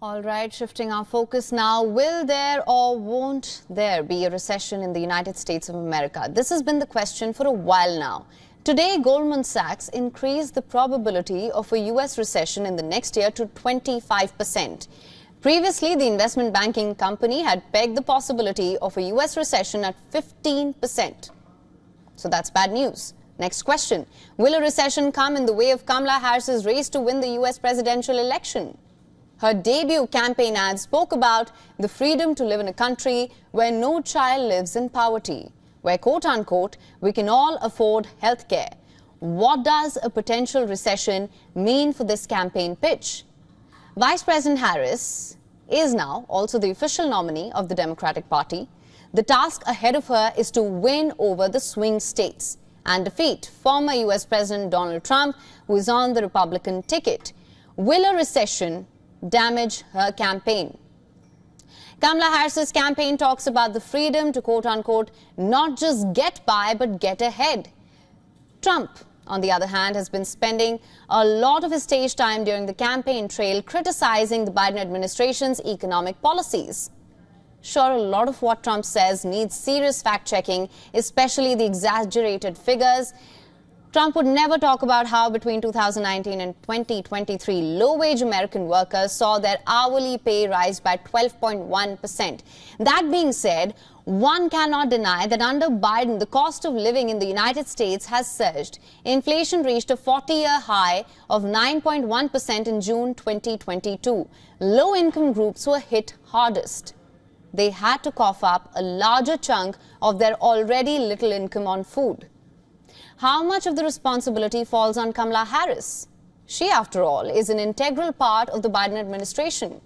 All right, shifting our focus now. Will there or won't there be a recession in the United States of America? This has been the question for a while now. Today, Goldman Sachs increased the probability of a U.S. recession in the next year to 25%. Previously, the investment banking company had pegged the possibility of a U.S. recession at 15%. So that's bad news. Next question. Will a recession come in the way of Kamala Harris's race to win the U.S. presidential election? Her debut campaign ad spoke about the freedom to live in a country where no child lives in poverty, where, quote-unquote, we can all afford health care. What does a potential recession mean for this campaign pitch? Vice President Harris is now also the official nominee of the Democratic Party. The task ahead of her is to win over the swing states and defeat former U.S. President Donald Trump, who is on the Republican ticket. Will a recession damage her campaign? Kamala Harris's campaign talks about the freedom to, quote-unquote, not just get by but get ahead. Trump, on the other hand, has been spending a lot of his stage time during the campaign trail criticizing the Biden administration's economic policies. Sure, a lot of what Trump says needs serious fact-checking, especially the exaggerated figures. Trump would never talk about how between 2019 and 2023, low-wage American workers saw their hourly pay rise by 12.1%. That being said, one cannot deny that under Biden, the cost of living in the United States has surged. Inflation reached a 40-year high of 9.1% in June 2022. Low-income groups were hit hardest. They had to cough up a larger chunk of their already little income on food. How much of the responsibility falls on Kamala Harris? She, after all, is an integral part of the Biden administration.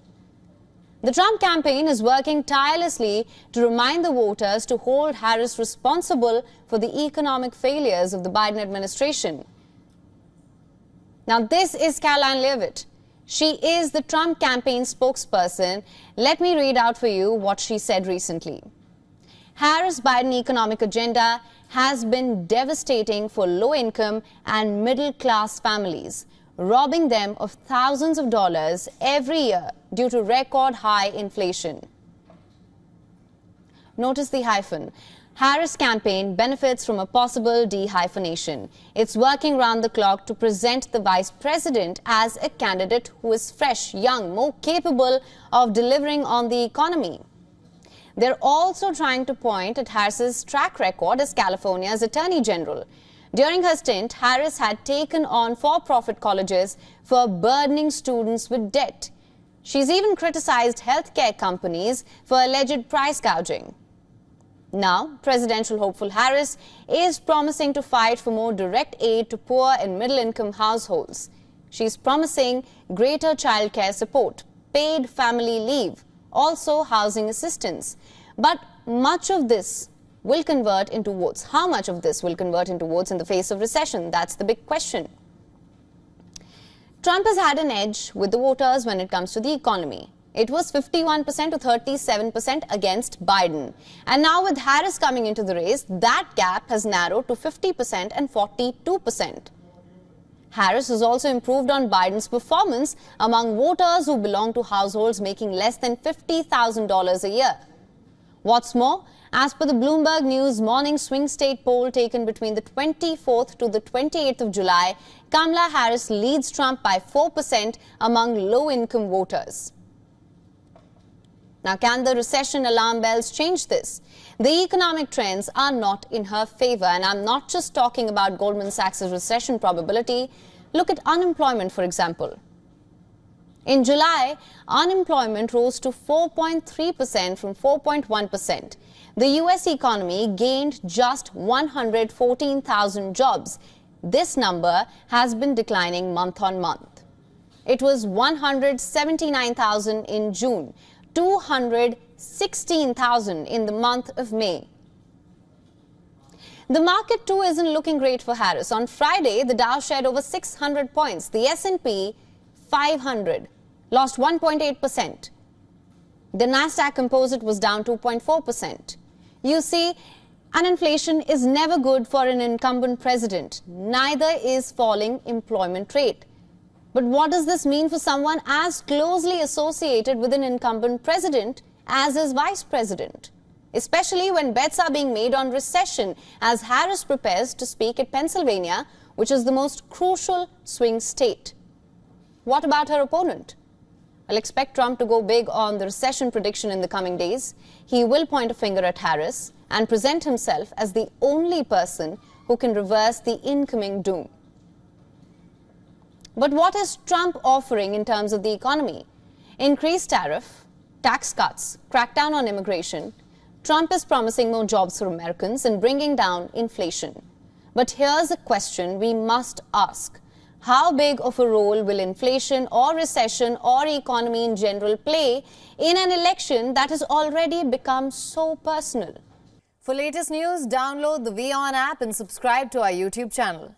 The Trump campaign is working tirelessly to remind the voters to hold Harris responsible for the economic failures of the Biden administration. Now, this is Caroline Leavitt. She is the Trump campaign spokesperson. Let me read out for you what she said recently. Harris-Biden economic agenda has been devastating for low-income and middle-class families, robbing them of thousands of dollars every year due to record-high inflation. Notice the hyphen. Harris campaign benefits from a possible dehyphenation. It's working round the clock to present the vice president as a candidate who is fresh, young, more capable of delivering on the economy. They're also trying to point at Harris's track record as California's Attorney General. During her stint, Harris had taken on for-profit colleges for burdening students with debt. She's even criticized healthcare companies for alleged price gouging. Now, presidential hopeful Harris is promising to fight for more direct aid to poor and middle-income households. She's promising greater childcare support, paid family leave, also housing assistance. But much of this will convert into votes. How much of this will convert into votes in the face of recession? That's the big question. Trump has had an edge with the voters when it comes to the economy. It was 51% to 37% against Biden. And now with Harris coming into the race, that gap has narrowed to 50% and 42%. Harris has also improved on Biden's performance among voters who belong to households making less than $50,000 a year. What's more, as per the Bloomberg News morning swing state poll taken between the 24th to the 28th of July, Kamala Harris leads Trump by 4% among low-income voters. Now, can the recession alarm bells change this? The economic trends are not in her favor, and I'm not just talking about Goldman Sachs' recession probability. Look at unemployment, for example. In July, unemployment rose to 4.3% from 4.1%. The U.S. economy gained just 114,000 jobs. This number has been declining month on month. It was 179,000 in June, 216,000 in the month of May. The market too isn't looking great for Harris. On Friday, the Dow shed over 600 points. The S&P 500 lost 1.8%. The Nasdaq Composite was down 2.4%. You see, and inflation is never good for an incumbent president. Neither is falling employment rate. But what does this mean for someone as closely associated with an incumbent president as his vice president? Especially when bets are being made on recession as Harris prepares to speak at Pennsylvania, which is the most crucial swing state. What about her opponent? I'll expect Trump to go big on the recession prediction in the coming days. He will point a finger at Harris and present himself as the only person who can reverse the incoming doom. But what is Trump offering in terms of the economy? Increased tariff, tax cuts, crackdown on immigration. Trump is promising more jobs for Americans and bringing down inflation. But here's a question we must ask. How big of a role will inflation or recession or economy in general play in an election that has already become so personal? For latest news, download the WION app and subscribe to our YouTube channel.